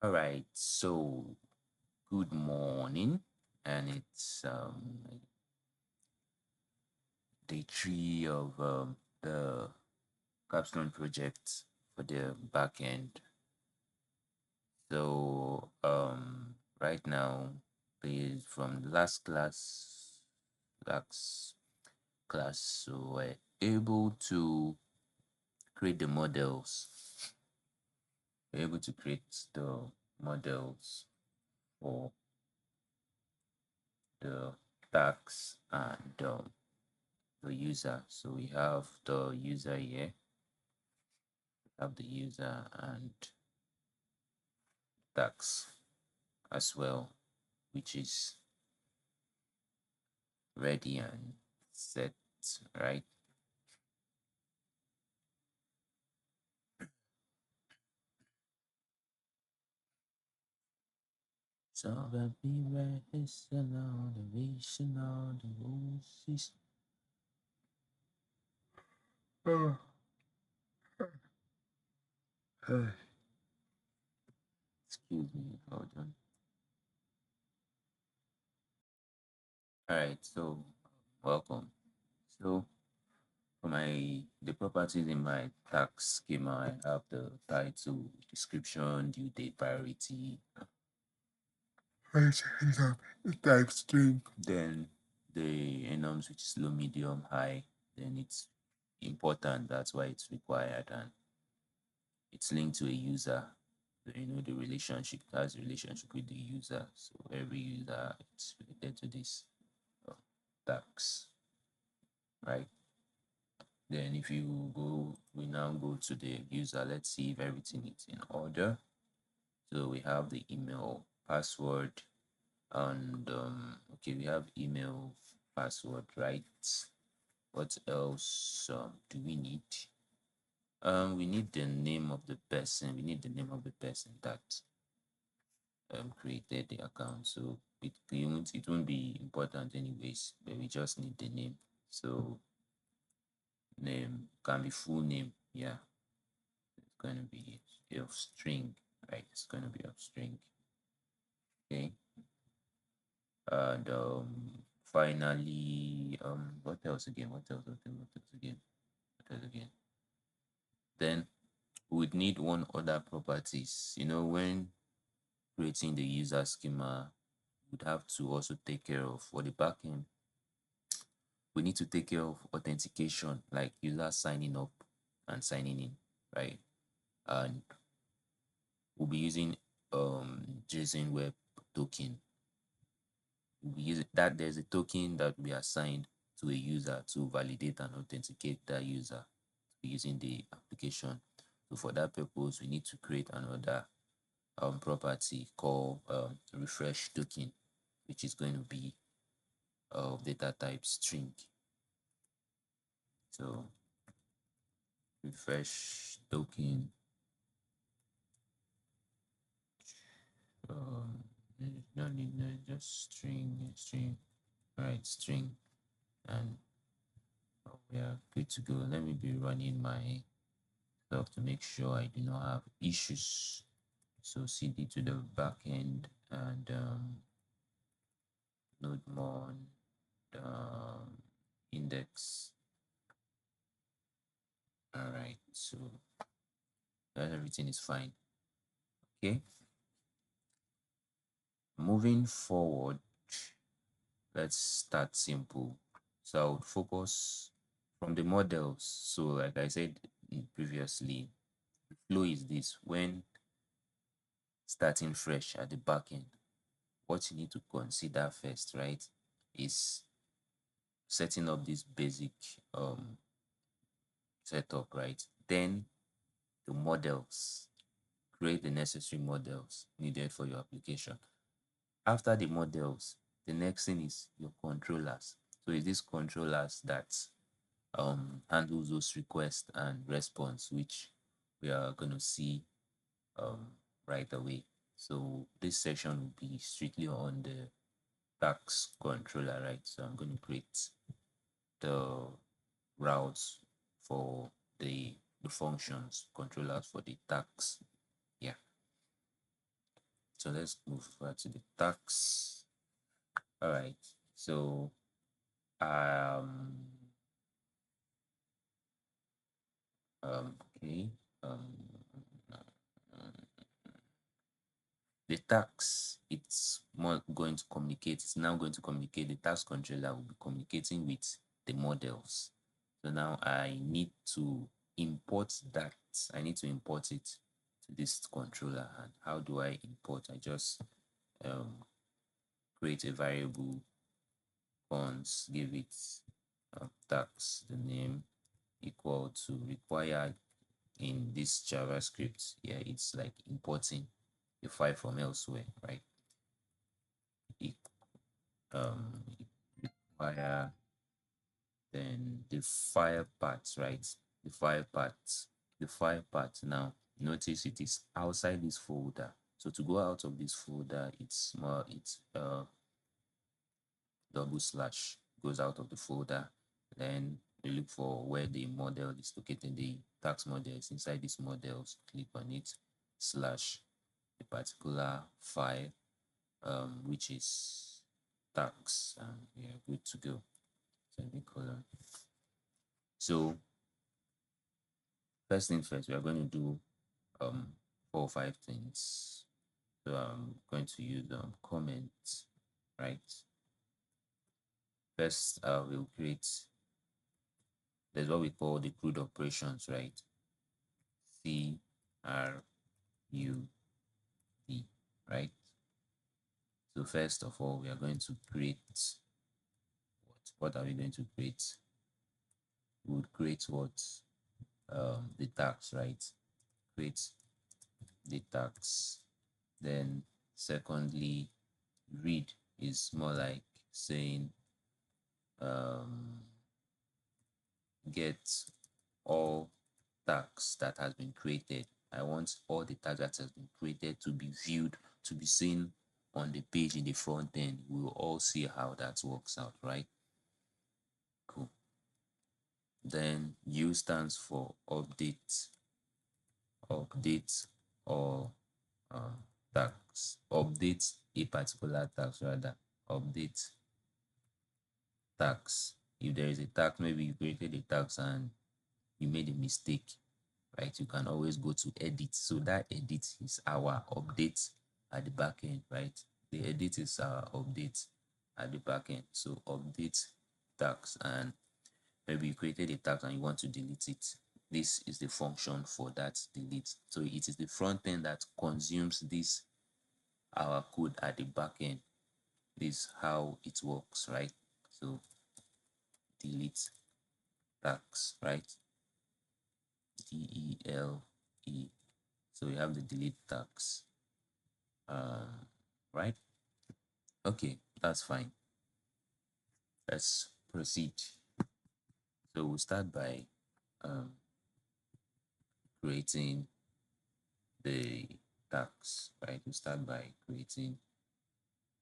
All right, so good morning, and it's day three of the capstone project for the backend. So right now, based from the last class, so we're able to create the models. We're able to create the models for the tags and the user. So we have the user here, have the user and tags as well, which is ready and set, right? So that we rest along the vision of the roses. Excuse me, hold on. All right, so welcome. So for my the properties in my tax schema, I have the title, description, due date, priority, right, the type string, then the enums, which is low, medium, high. Then it's important, that's why it's required, and it's linked to a user. So, the relationship has a relationship with the user. So every user it's related to this uh, tax, right? Then if you go, we now go to the user. Let's see if everything is in order. So we have the email, password, and okay, we have email, password, right? What else do we need? We need the name of the person. We need the name of the person that created the account. So it won't be important anyways, but we just need the name. So name can be full name. Yeah, it's gonna be of string, right? It's gonna be of string. Okay. And finally, what else again? What else? What else again? What else again? Then we would need one other properties. When creating the user schema, we'd have to also take care of, for the backend, we need to take care of authentication, like user signing up and signing in, right? And we'll be using JSON Web Token. We'll be using that. There's a token that we assigned to a user to validate and authenticate that user using the application. So for that purpose, we need to create another property called refresh token, which is going to be of data type string. So refresh token, um, no need, no, just string, right, string, and we are good to go. Let me be running my stuff to make sure I do not have issues. So cd to the backend and node mon index. All right, so that everything is fine. Okay, moving forward, let's start simple. So I would focus from the models. So like I said previously, the flow is this: when starting fresh at the back end, what you need to consider first, right, is setting up this basic setup, right? Then the models, create the necessary models needed for your application. After the models, the next thing is your controllers. So it's these controllers that handles those requests and response, which we are going to see um, right away. So this section will be strictly on the tax controller, right? So I'm going to create the routes for the functions controllers for the tax. Yeah. So let's move over to the tags. All right. So um okay. Um the tags, it's more going to communicate. It's now going to communicate. The task controller will be communicating with the models. So now I need to import that. I need to import it to this controller. And how do I import? I just um, create a variable, cons, give it tags, the name equal to required in this JavaScript. Yeah, it's like importing a file from elsewhere, right? E- um, require then the file path, right? The file path, the file path. Now notice it is outside this folder. So to go out of this folder, it's more, it's double slash goes out of the folder. Then we look for where the model is located. The tax model is inside these models. Click on it, slash a particular file, which is tax, and we are good to go. Semicolon. So first thing first, we are going to do 4 or 5 things. So I'm going to use comment, right? First, we'll create, there's what we call the CRUD operations, right? CRUD, right? So first of all, we are going to create what are we going to create? We would create what? The tags, right? Create the tags. Then secondly, read is more like saying get all tags that has been created. I want all the tags that has been created to be viewed, to be seen on the page in the front end. We will all see how that works out, right? Cool. Then U stands for update or tags. Update a particular tags, rather. Update tags. If there is a tag, maybe you created a tags and you made a mistake, right? You can always go to edit. So that edit is our update at the back end, right? The edit is our update at the back end. So update tags, and maybe you created a tag and you want to delete it. This is the function for that delete. So it is the front end that consumes this our code at the back end. This is how it works, right? So delete tags, right? DELE. So we have the delete tags, right? Okay, that's fine. Let's proceed. So we'll start by um, creating the tags, right? We'll start by creating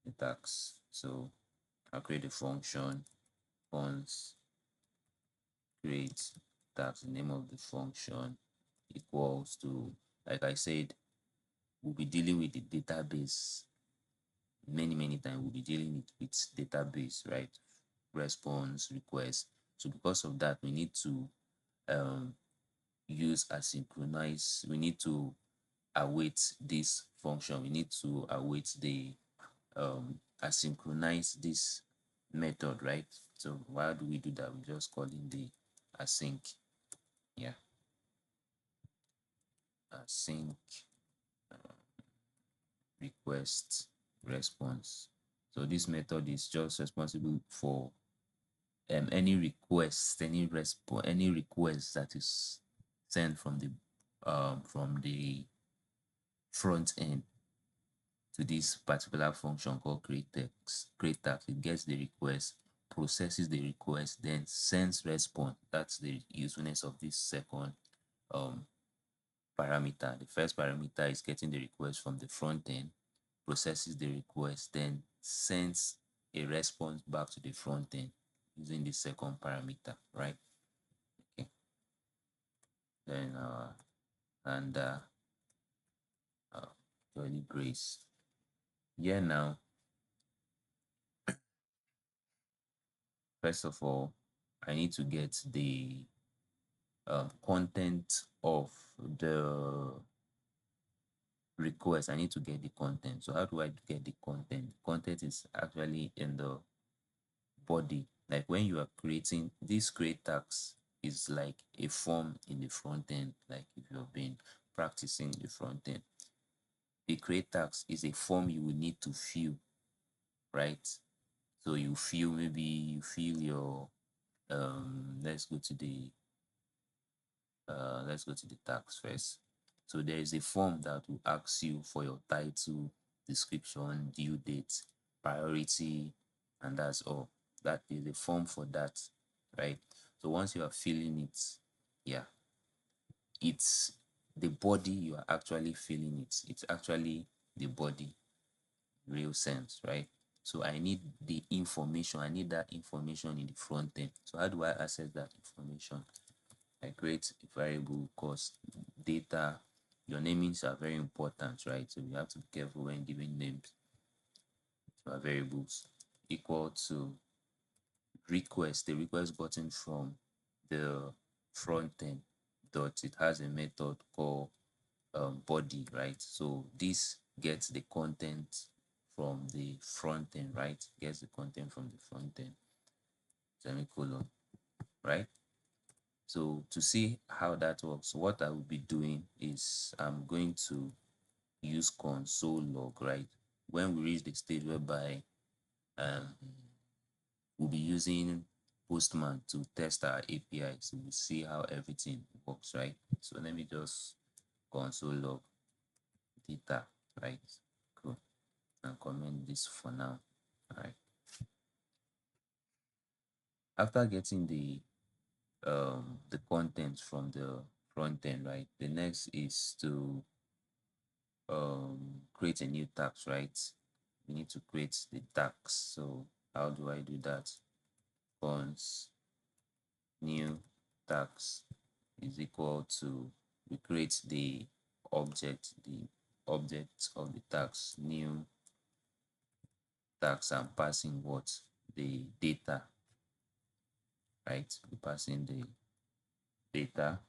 the tags. So I'll create a function, once create tags, the name of the function equals to, like I said, we'll be dealing with the database many times. We'll be dealing with database, right? Response, request. So because of that, we need to um, use asynchronous. We need to await this function. We need to await the asynchronize this method, right? So why do we do that? We just call in the async. Yeah, async request response. So this method is just responsible for any request, any request that is sent from the front end to this particular function called create text. It gets the request, processes the request, then sends response. That's the usefulness of this second um, parameter. The first parameter is getting the request from the front end, processes the request, then sends a response back to the front end using the second parameter, right? Okay. Then and curly brace. here now, first of all, I need to get the content of the request. I need to get the content. So how do I get the content? Content is actually in the body. Like when you are creating this create tags is like a form in the front end. Like if you've been practicing the front end, the create tags is a form you will need to fill, right? So you fill, maybe you fill your let's go to the tags first. So there is a form that will ask you for your title, description, due date, priority, and that's all. That is a form for that, right? So once you are filling it, yeah, it's the body you are actually filling it. It's actually the body, real sense, right? So I need the information. I need that information in the front end. So how do I access that information? I create a variable called data. Your namings are very important, right? So you have to be careful when giving names to our variables. Equal to request, the request button from the front end dot. It has a method called body, right? So this gets the content from the front end, right? Gets the content from the front end, semicolon, right? So to see how that works, what I will be doing is I'm going to use console log, right? When we reach the stage whereby um, we'll be using Postman to test our API, so we'll see how everything works, right? So let me just console log data, right? Cool. And comment this for now. All right. After getting the content from the front end, right? The next is to create a new tax, right? We need to create the tax. So how do I do that? Fonts new tax is equal to, we create the object of the tax, new tax, and passing what, the data, right? We passing the data.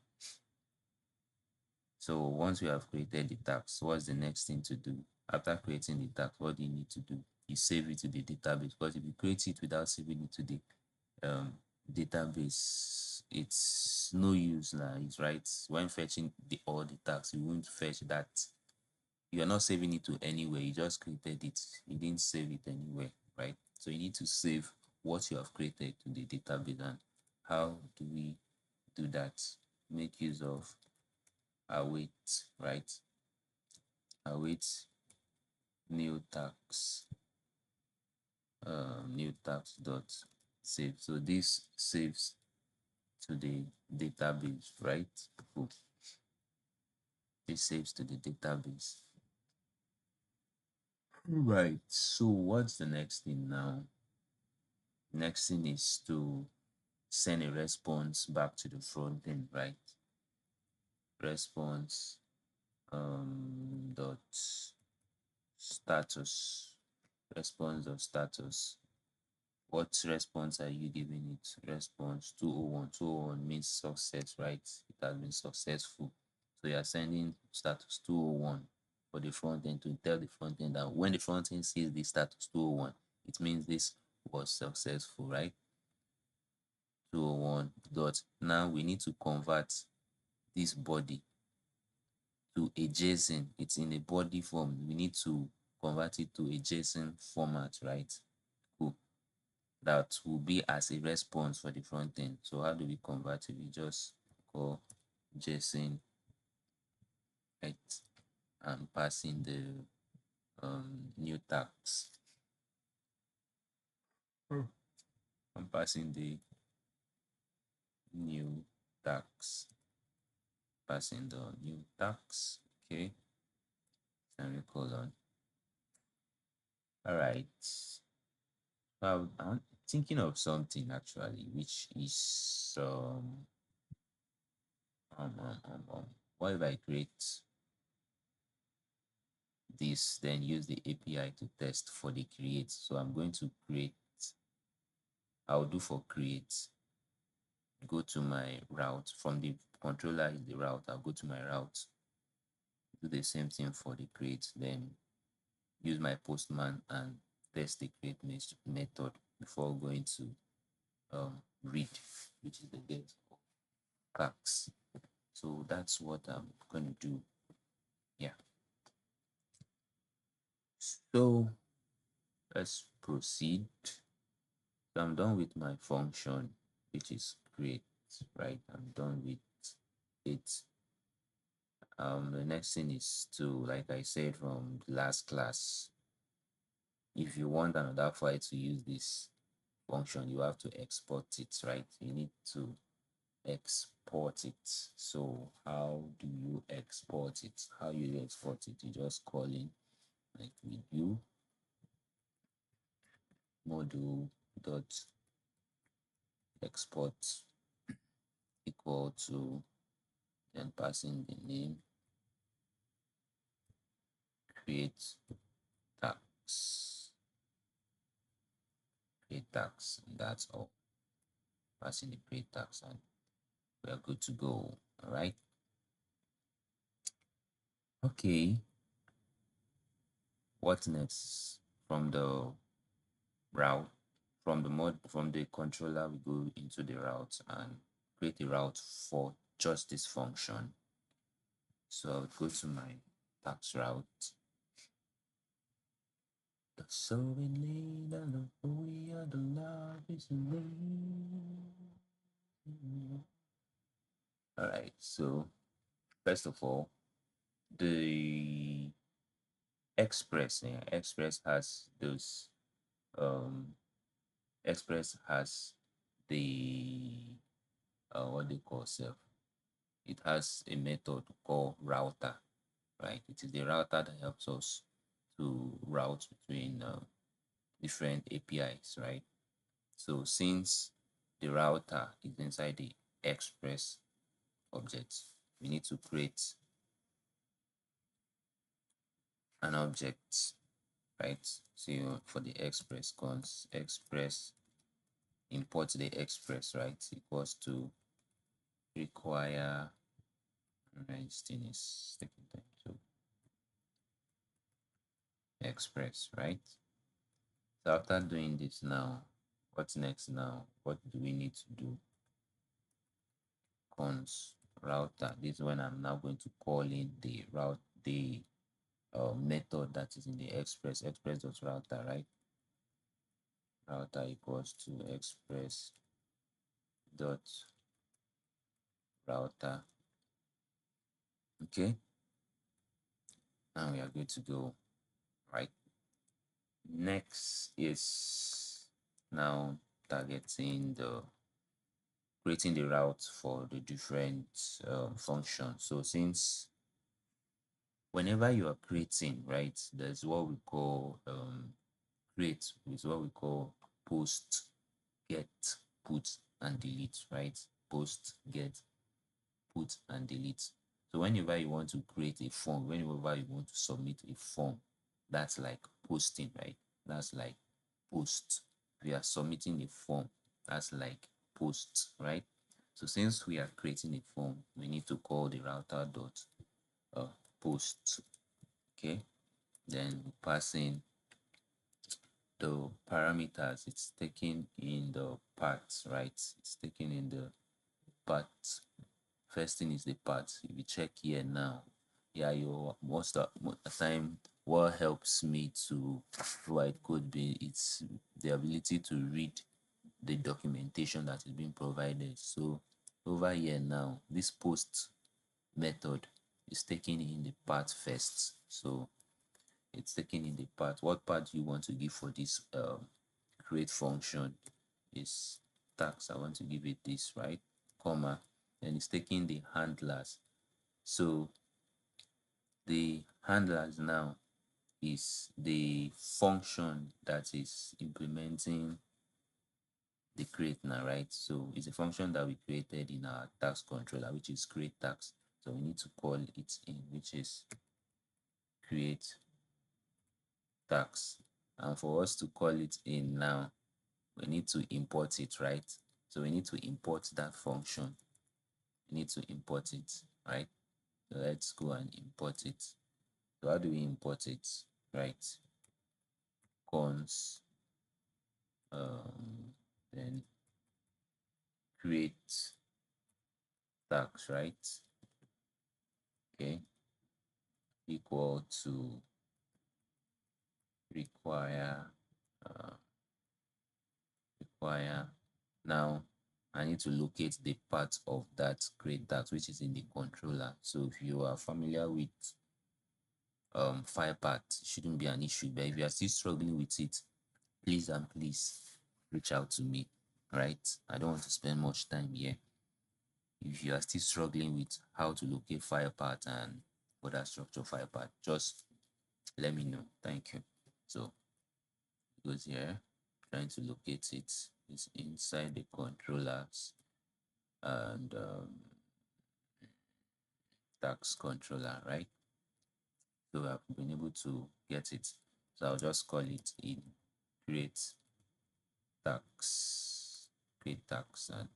So once we have created the tax, what's the next thing to do? After creating the tax, what do you need to do? You save it to the database, because if you create it without saving it to the um, database, it's no use now. It's right. When fetching all the tax, you won't fetch that. You're not saving it to anywhere. You just created it. You didn't save it anywhere, right? So you need to save what you have created to the database. And how do we do that? Make use of await, right? Await new tax, new tax dot save. So this saves to the database, right? Cool. It saves to the database. Right. So what's the next thing now? Next thing is to send a response back to the front end, right? Response dot status. Response dot status. What response are you giving it? Response 201. 201 means success, right? It has been successful. So you are sending status 201 for the front end, to tell the front end that when the front end sees the status 201, it means this was successful, right? 201 dot. Now we need to convert this body to a JSON. It's in a body form. We need to convert it to a JSON format, right? Cool. That will be as a response for the front end. So how do we convert it? We just call JSON, right, and pass in the new tags. I'm passing the new tags. Passing the new tags. Okay. Semicolon. All right. I'm thinking of something actually, which is um, um, um, um, what if I create this, then use the API to test for the create. So I'm going to create, I'll do for create, go to my route from the controller is the route. I'll go to my route, do the same thing for the create, then use my postman and test the create method before going to read, which is the get tags. So that's what I'm going to do. Yeah. So let's proceed. So I'm done with my function, which is create, right? I'm done with it. The next thing is to, like I said from the last class, if you want another file to use this function, you have to export it, right? You need to export it. So how do you export it? How you export it? You just call in like with you module dot export equal to, then passing the name, create tax, create tax, and that's all. Passing the create tax, and we are good to go. All right. Okay. What next? From the route, from the controller, we go into the route and create a route for just this function. So I'll go to my tax route. The sewing lane and the we are the love is all right. So first of all, the Express, yeah, Express has those Express has the what they call self. It has a method called router, right? It is the router that helps us to route between different APIs, right? So since the router is inside the Express object, we need to create an object, right? So for the Express cons Express, import the Express, right? Equals to require, right? This thing is taking time to Express, right? So after doing this now, what's next now? What do we need to do? Cons router. This is when I'm now going to call in the route, the method that is in the express dot router, right? Router equals to express dot router. Okay, now we are good to go, right? Next is now targeting the creating the route for the different functions. So since whenever you are creating, right, there's what we call create, is what we call post, get, put, and delete, right? Post, get, put, and delete. So whenever you want to create a form, whenever you want to submit a form, that's like posting, right? That's like post. We are submitting a form, that's like post, right? So since we are creating a form, we need to call the router dot post. Okay, then we pass in the parameters. It's taken in the paths, right? It's taken in the path. First thing is the path. If you check here now, yeah, your most of the time, what helps me to write code be it's the ability to read the documentation that is being provided. So over here now, this post method is taking in the path first. So it's taking in the path. What path you want to give for this create function is tax. I want to give it this, right? Comma. And it's taking the handlers. So the handlers now is the function that is implementing the create now, right? So it's a function that we created in our tax controller, which is create tax. So we need to call it in, which is create tax. And for us to call it in now, we need to import it, right? So we need to import that function. We need to import it, right? So let's go and import it. So how do we import it? Right? Cons, then create tax, right? Okay, equal to require, uh, require. Now I need to locate the part of that create tax which is in the controller. So if you are familiar with file path, it shouldn't be an issue. But if you are still struggling with it, please and please reach out to me. Right? I don't want to spend much time here. If you are still struggling with how to locate file path and other structure file path, just let me know. Thank you. So it goes here, trying to locate it. It's inside the controllers and tax controller, right? So I've been able to get it. So I'll just call it in create tax, create tax, and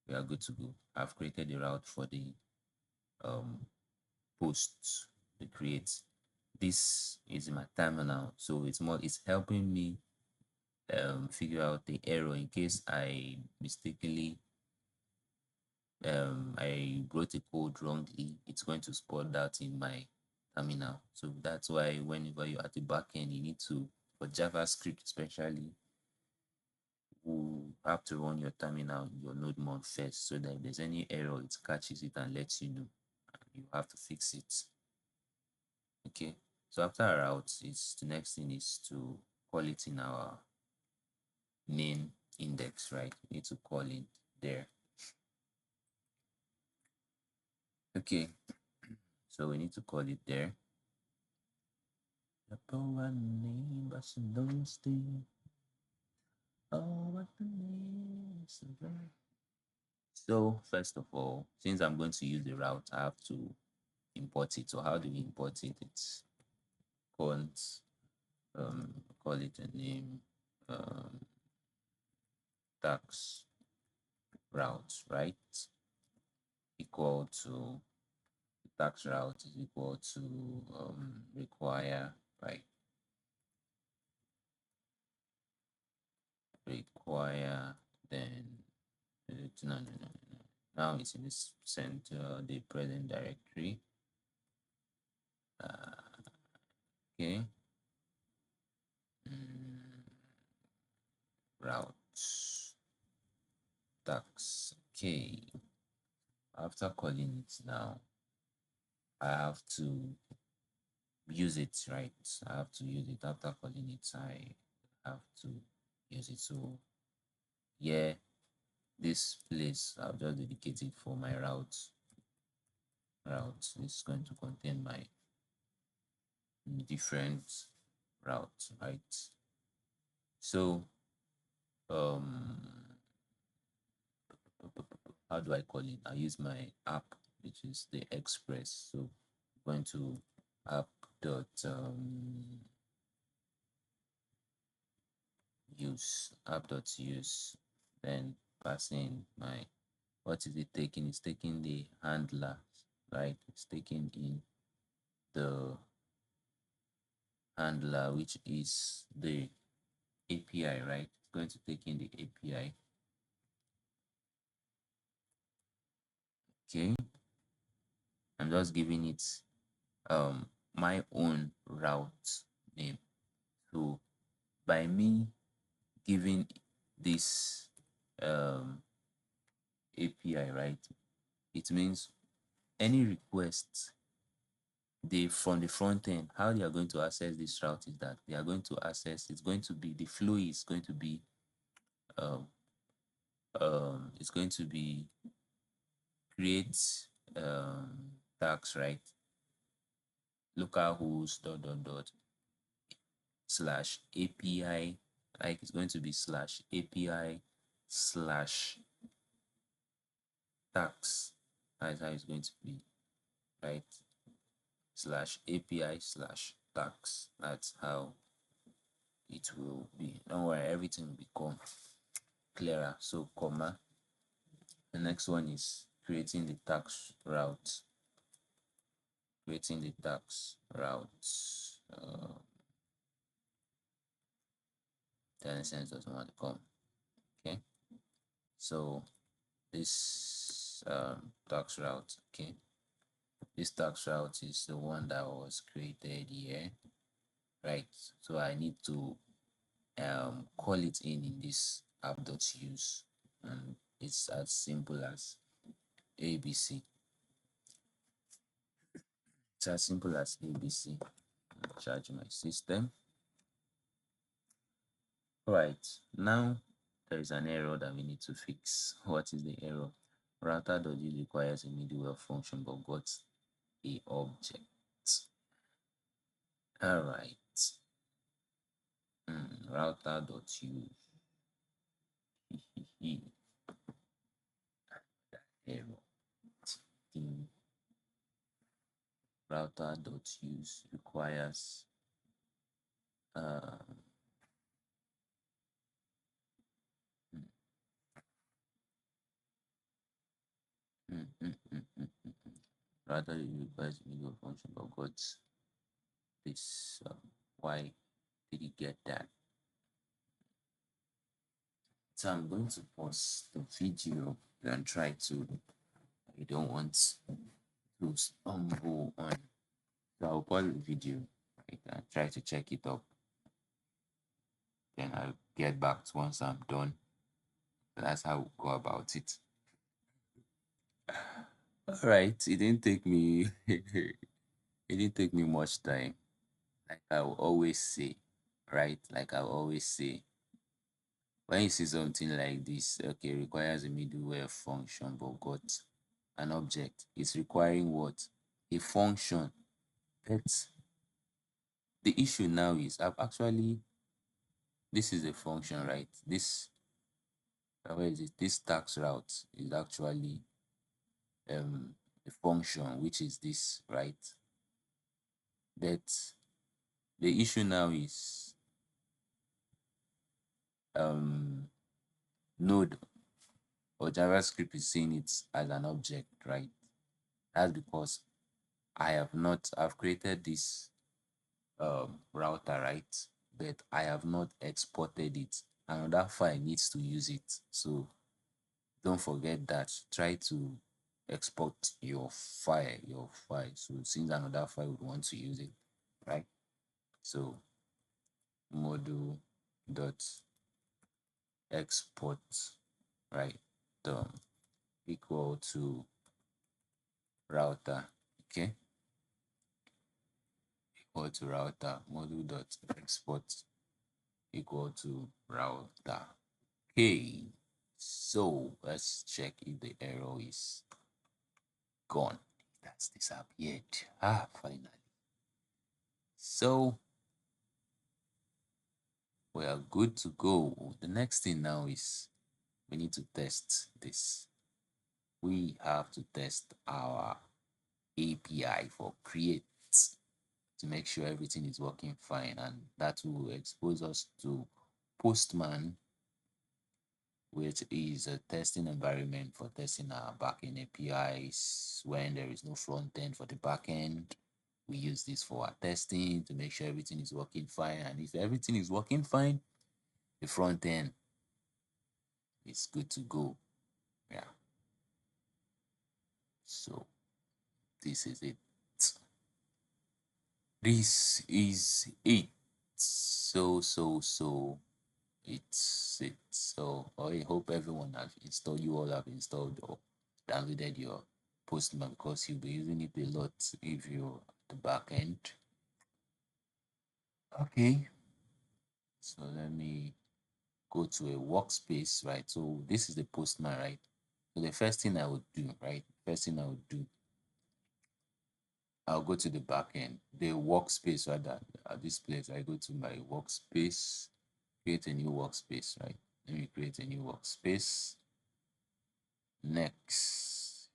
we are good to go. I've created a route for the um, posts, the create. This is my terminal, so it's helping me figure out the error in case I mistakenly I wrote a code wrongly. It's going to spot that in my terminal. So that's why whenever you're at the backend, you need to, for JavaScript especially, you have to run your terminal in your node mod first, so that if there's any error, it catches it and lets you know. You have to fix it. Okay. So after our route, is the next thing is to call it in our main index, right? We need to call it there. Okay. So we need to call it there. So first of all, since I'm going to use the route, I have to import it. So how do we import it? It's cons, call it a name, tax route, right? Equal to tax route is equal to require, right? Require, then no, no, no, no, no. Now it's in this center, the present directory. Okay. Routes tax. Okay. After calling it now, I have to use it, right? I have to use it after calling it. I have to use it. So yeah, this place I've just dedicated for my routes. Routes is going to contain my different routes, right? So um how do I call it? I use my app, which is the Express. So I'm going to app dot use, then passing my, what is it taking? It's taking the handler, right? It's taking in the handler, which is the API, right? It's going to take in the API. Okay, I'm just giving it my own route name. So by me giving this API, right, it means any request they from the front end, how they are going to access this route is that they are going to access, it's going to be, the flow is going to be um, it's going to be create tags, right? Localhost dot slash API, like it's going to be slash API slash tags. That's how it's going to be, right? Slash API slash tax. That's how it will be. Don't worry, everything will become clearer. So, comma. The next one is creating the tax route. Creating the tax route. $0.10 doesn't want to come. Okay. So this tax route, okay. This tax route is the one that was created here, right? So I need to call it in this app.use, and it's as simple as ABC. It's as simple as ABC. Charge my system. Right, now there is an error that we need to fix. What is the error? Router.use requires a middleware function but got a object. Alright. Router.use. Error. Router.use requires uh, router requires middleware function but got this. Why did he get that? So I'm going to pause the video and try to. I don't want to stumble on. So I'll pause the video, right, and try to check it up. Then I'll get back to once I'm done. That's how we go about it. All right, it didn't take me. It didn't take me much time. Like I will always say, right? Like I will always say, when you see something like this, okay, requires a middleware function but got an object. It's requiring what? A function. But the issue now is I've actually, this is a function, right? This, where is it? This tax route is actually a function, which is this, right? But the issue now is Node or JavaScript is seeing it as an object, right? That's because I've created this router, right? But I have not exported it. Another file needs to use it. So don't forget that. Try to export your file. So since another file would want to use it, right? So module dot export, right? Equal to router, okay? Equal to router, module dot export equal to router. Okay, so let's check if the error is gone. That's disappeared. Finally. So we are good to go. The next thing now is we need to test this. We have to test our API for create to make sure everything is working fine, and that will expose us to Postman, which is a testing environment for testing our backend APIs. When there is no front end for the backend, we use this for our testing to make sure everything is working fine. And if everything is working fine, the front end is good to go. Yeah. So this is it. This is it. So it's it. So I hope everyone has installed, you all have installed or downloaded your Postman, because you'll be using it a lot if you're at the back end. Okay, so let me go to a workspace, right? So this is the Postman, right? So the first thing I would do, right? First thing I would do, I'll go to the back end, the workspace, right? At this place, I go to my workspace, create a new workspace, right? Let me create a new workspace. Next,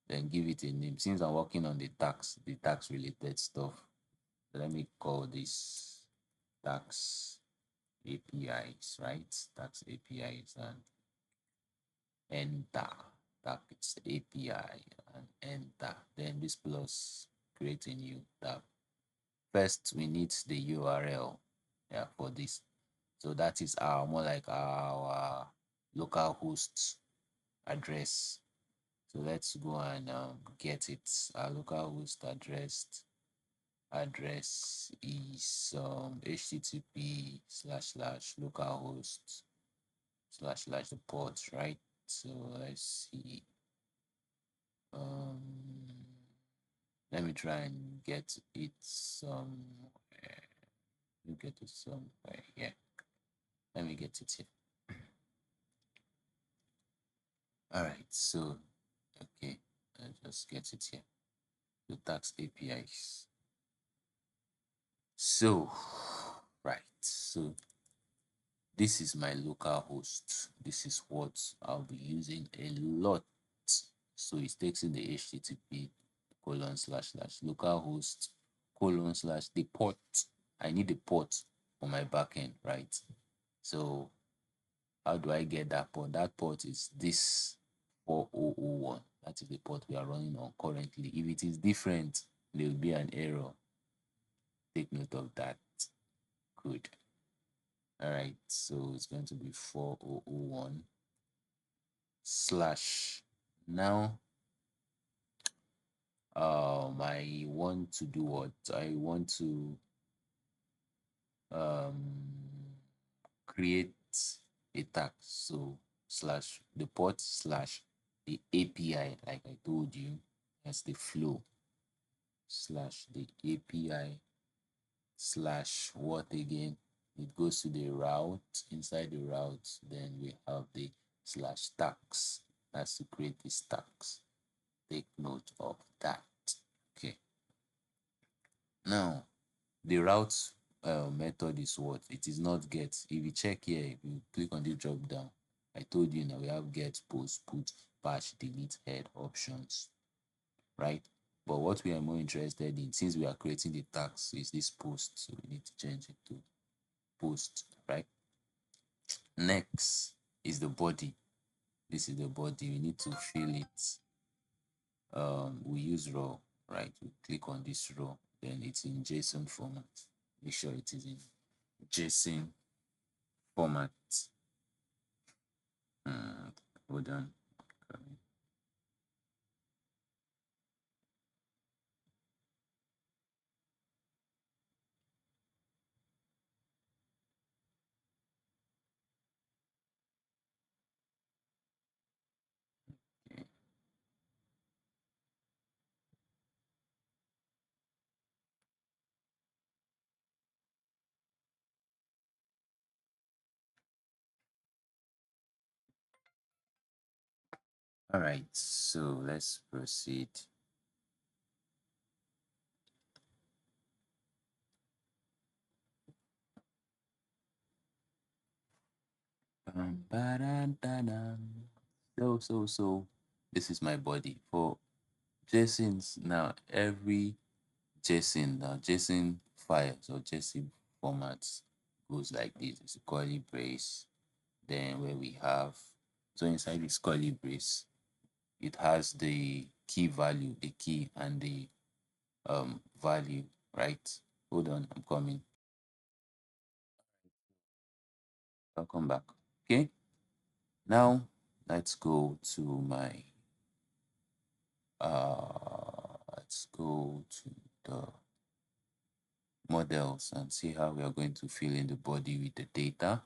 then give it a name. Since I'm working on the tax related stuff, Let me call this tax APIs, right? Tax APIs and enter. Tax API and enter. Then this plus create a new tab. First, we need the URL, yeah, for this. So that is our more like our local host address. So let's go and get it. Our local host address is http slash slash localhost slash slash the port, right? So let's see. Um, let me try and get it somewhere. You get it somewhere. Yeah, let me get it here. All right. So okay, I just get it here. The tax APIs. So right. So this is my local host. This is what I'll be using a lot. So it takes in the HTTP colon slash slash localhost colon slash the port. I need the port for my backend, right? So how do I get that port? That port is this 4001. That is the port we are running on currently. If it is different, there will be an error. Take note of that. Good. All right, so it's going to be 4001 slash. Now, I want to do what? I want to create a tag. So slash the port slash the API, like I told you, that's the flow slash the API slash what again? It goes to the route. Inside the route, then we have the slash tags. That's to create the tags. Take note of that. Okay. Now the route method is what? It is not get. If you check here, if you click on the drop down, I told you now we have get, post, put, patch, delete, head options, right? But what we are more interested in, since we are creating the tags, is this post. So we need to change it to post, right? Next is the body. This is the body. We need to fill it. We use raw, right? We click on this raw, then it's in JSON format. Make sure it is in JSON format. Hold on. Okay. All right, so let's proceed. So this is my body for JSONs. Now every JSON files or JSON formats goes like this. It's a curly brace. Then where we have, so inside this curly brace, it has the key value, the key and the value, right? Hold on, I'm coming. I'll come back. Okay. Now let's go to my let's go to the models and see how we are going to fill in the body with the data.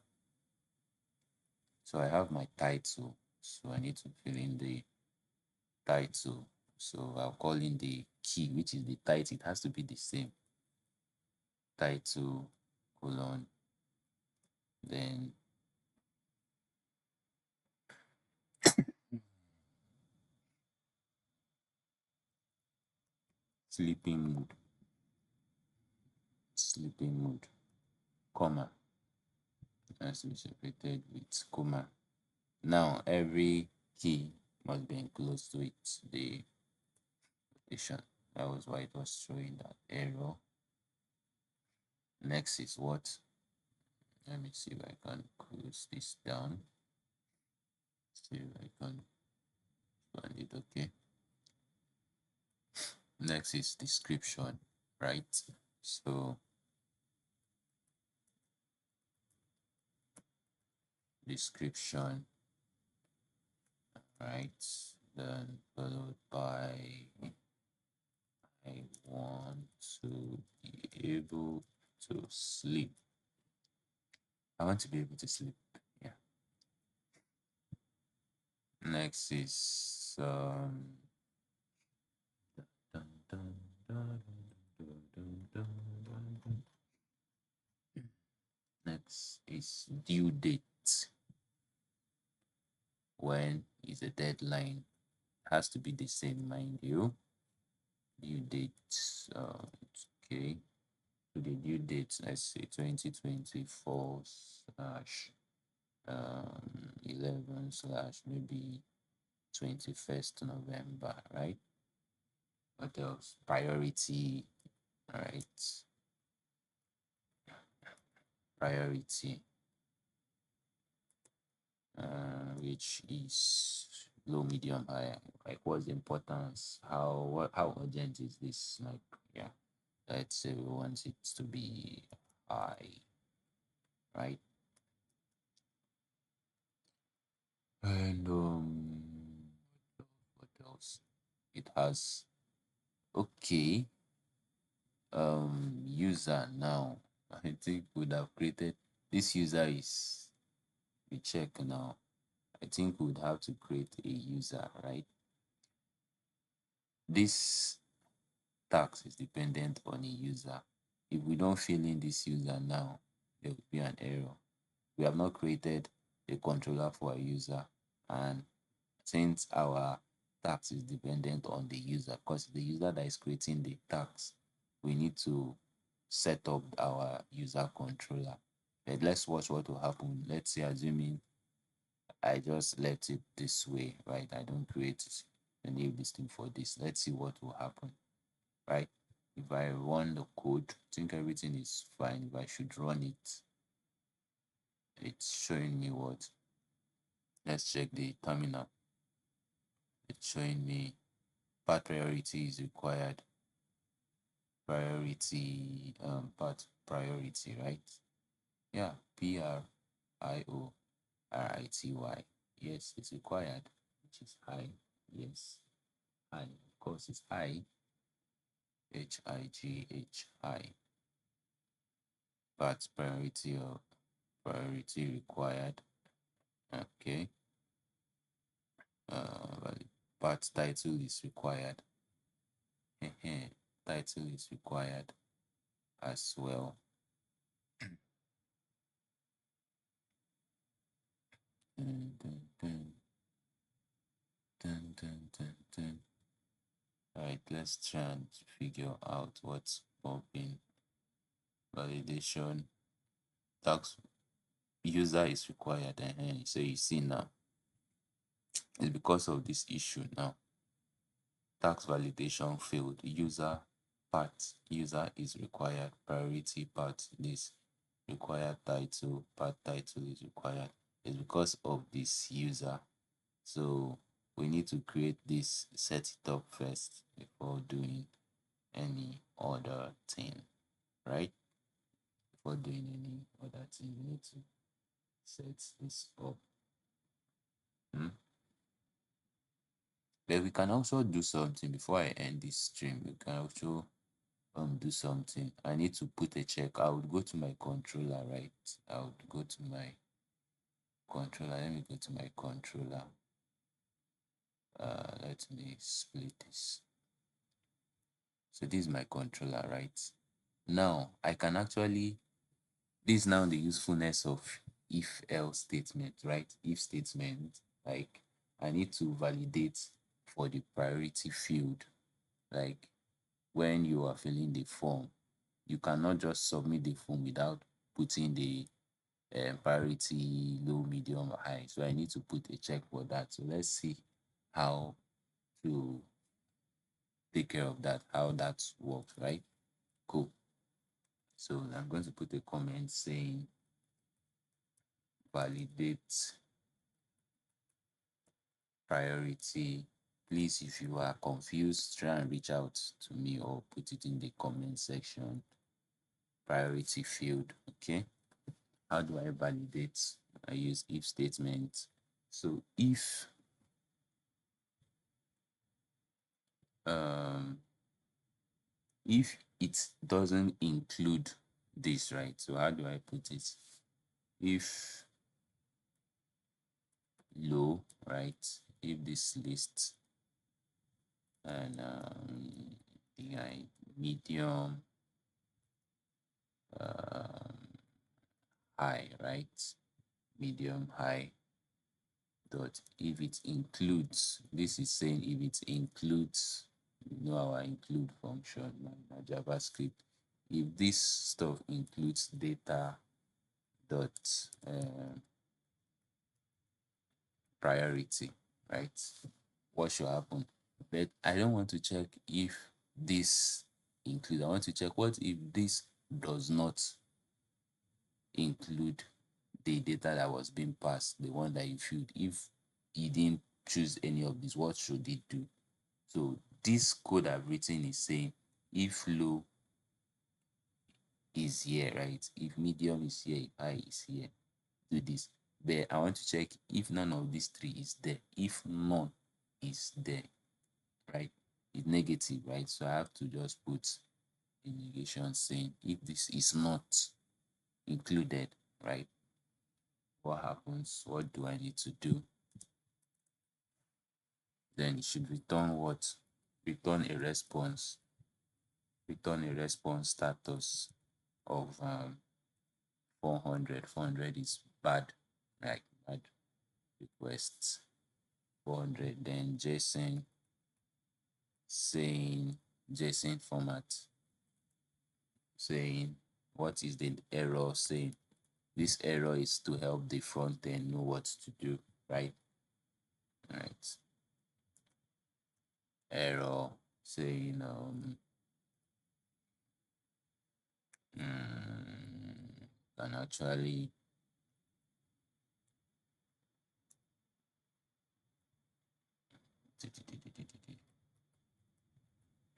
So I have my title, so I need to fill in the title. So I'll call in the key, which is the title. It has to be the same. Title colon, then sleeping mood, sleeping mood, comma, has to be separated with comma. Now every key must be enclosed with the location. That was why it was showing that error. Next is what? Let me see if I can close this down. See if I can find it. Okay. Next is description, right? So description, right? Then followed by I want to be able to sleep. I want to be able to sleep. Yeah. Next is dun, dun, dun, dun, dun, dun, dun, dun. Next is due date. When is the deadline? Has to be the same, mind you. Due date. Okay. So the due date, let's say 2024 slash 11 slash maybe 21st November, right? What else? Priority, right? Priority, which is low, medium, high. Like, what's the importance? How urgent is this? Like, yeah, let's say we want it to be high, right? And what else? It has okay. User now. I think would have created this user is we check now. I think we would have to create a user, right? This tax is dependent on a user. If we don't fill in this user now, there will be an error. We have not created a controller for a user, and since our tax is dependent on the user, because the user that is creating the tax, we need to set up our user controller. But let's watch what will happen. Let's say, assuming I just left it this way, right? I don't create a new listing for this. Let's see what will happen, right? If I run the code, I think everything is fine. If I should run it, it's showing me what? Let's check the terminal. It's showing me path priority is required. Priority, path priority, right? Yeah, PRIORITY. Yes, it's required, which is high. Yes, high. Of course, it's high. HIGH. Path priority or priority required. Okay. Well, path title is required. Title is required as well. Dun, dun, dun, dun, dun, dun, dun. All right, let's try and figure out what's popping. Validation tax user is required. So you see now, it's because of this issue now. Tax validation failed. User is required. Priority part this required title. Part title is required. It's because of this user. So we need to create this, set it up first before doing any other thing, right? Before doing any other thing, we need to set this up. But we can also do something before I end this stream. We can also do something. I need to put a check. I would go to my controller, right? I would go to my controller. Let me go to my controller. Let me split this. So this is my controller, right? Now I can actually, this is now the usefulness of if else statement, right? If statement, like I need to validate for the priority field. Like when you are filling the form, you cannot just submit the form without putting the priority low, medium, or high. So I need to put a check for that. So let's see how to take care of that, how that works, right? Cool. So I'm going to put a comment saying validate priority. Please, if you are confused, try and reach out to me or put it in the comment section. Priority field. Okay. How do I validate? I use if statement. So um if it doesn't include this, right? So how do I put it? If low, right? If this list and the medium, um, high, right? Medium, high. Dot if it includes, this is saying if it includes, you know our include function, my JavaScript. If this stuff includes data dot priority, right? What should happen? But I don't want to check if this include. I want to check what if this does not include the data that was being passed, the one that you filled. If you didn't choose any of these, what should it do? So this code I've written is saying if low is here, right? If medium is here, if high is here, do this. But I want to check if none of these three is there. If none is there, right? It's negative, right? So I have to just put a negation saying if this is not included, right? What happens? What do I need to do? Then it should return what? Return a response. Return a response status of 400. 400 is bad, like bad requests. 400. Then JSON saying JSON format saying what is the error saying. This error is to help the front end know what to do, right? Right. Error saying can actually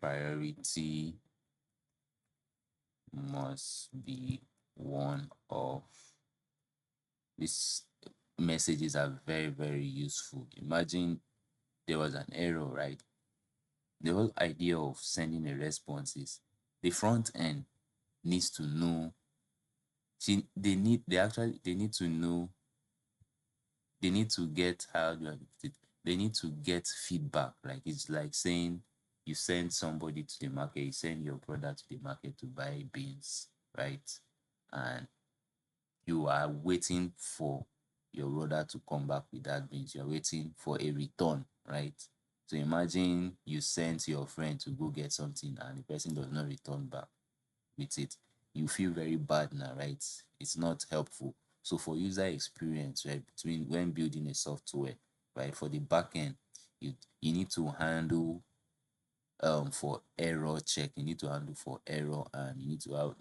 priority must be one of these messages are very, very useful. Imagine there was an error, right? The whole idea of sending a response is the front end needs to know. They need to know, they need to get, how do I put it? They need to get feedback. Like it's like saying you send somebody to the market, you send your brother to the market to buy beans, right? And you are waiting for your brother to come back with that beans. You're waiting for a return, right? So imagine you sent your friend to go get something and the person does not return back with it. You feel very bad now, right? It's not helpful. So for user experience, right, between when building a software, right, for the backend, you need to handle for error check, you need to handle for error, and you need to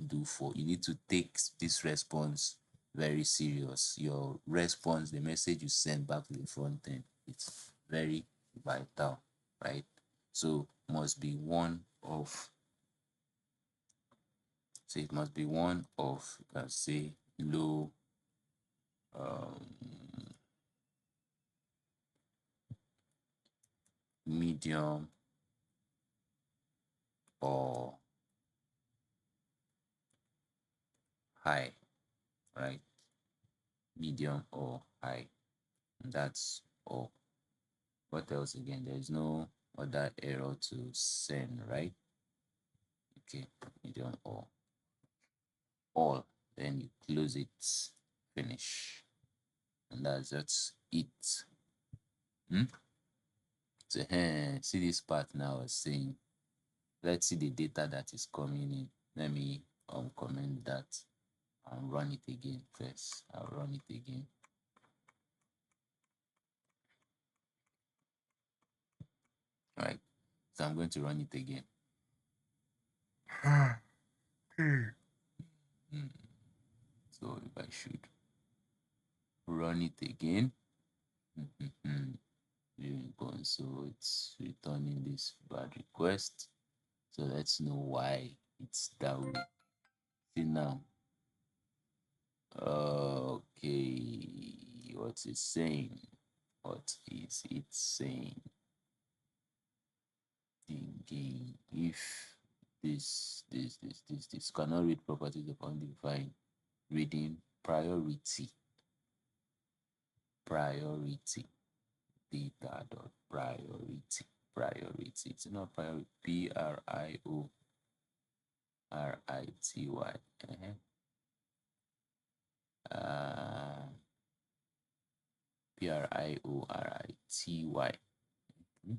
you need to take this response very serious. Your response, the message you send back to the front end, it's very vital, right? So must be one of, so it must be one of, you can say low, um medium, or high, right? Medium or high. And that's all. What else again? There's no other error to send, right? Okay, medium or all. Then you close it, finish. And that's it. Hmm? So see this part now is saying, let's see the data that is coming in. Let me comment that and run it again first. I'll run it again. All right. So I'm going to run it again. Hmm. So if I should run it again, viewing console, it's returning this bad request. So let's know why it's that way. See now. Okay, what's it saying? What is it saying? Thinking if this cannot read properties of undefined reading priority data dot priority. It's not priority. Priority. Uh, priority. Hmm?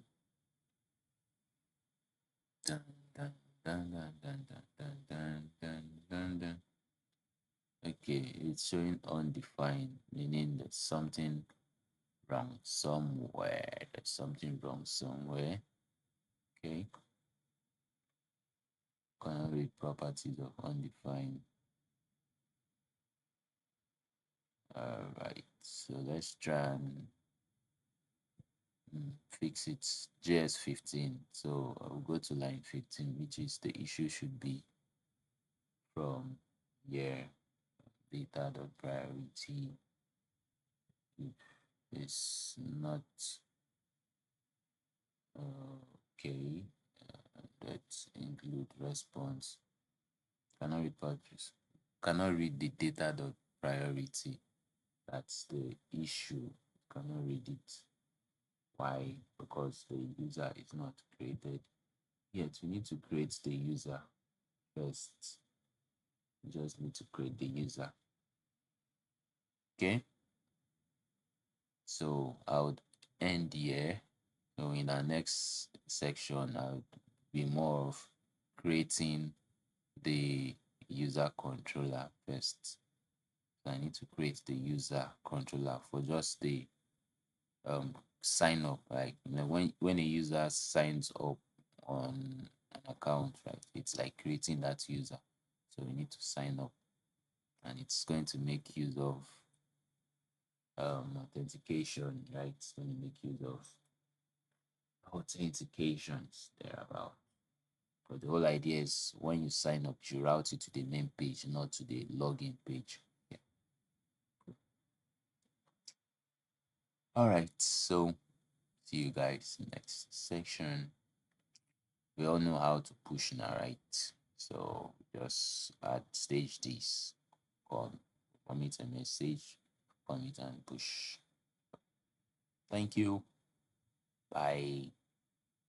Dun, dun, dun, dun, dun, dun, dun, dun, dun, dun, dun. Okay, it's showing undefined, meaning there's something wrong somewhere. There's something wrong somewhere. Okay, cannot read properties of undefined. All right, so let's try and fix it. JS 15. So I'll go to line 15, which is the issue should be from here. Data dot priority is not okay. Let's include response. Cannot read purchase. Cannot read the data dot priority. That's the issue. Cannot read it. Why? Because the user is not created yet. We need to create the user first. We just need to create the user. Okay. So I would end here. So in our next section, I would be more of creating the user controller first. So I need to create the user controller for just the sign up. Like when a user signs up on an account, right? It's like creating that user. So we need to sign up, and it's going to make use of authentication, right? It's going to make use of authentications thereabout. But the whole idea is when you sign up, you route it to the main page, not to the login page. Yeah. All right. So see you guys next section. We all know how to push now, right? So just add stage this, commit a message, commit and push. Thank you. Bye.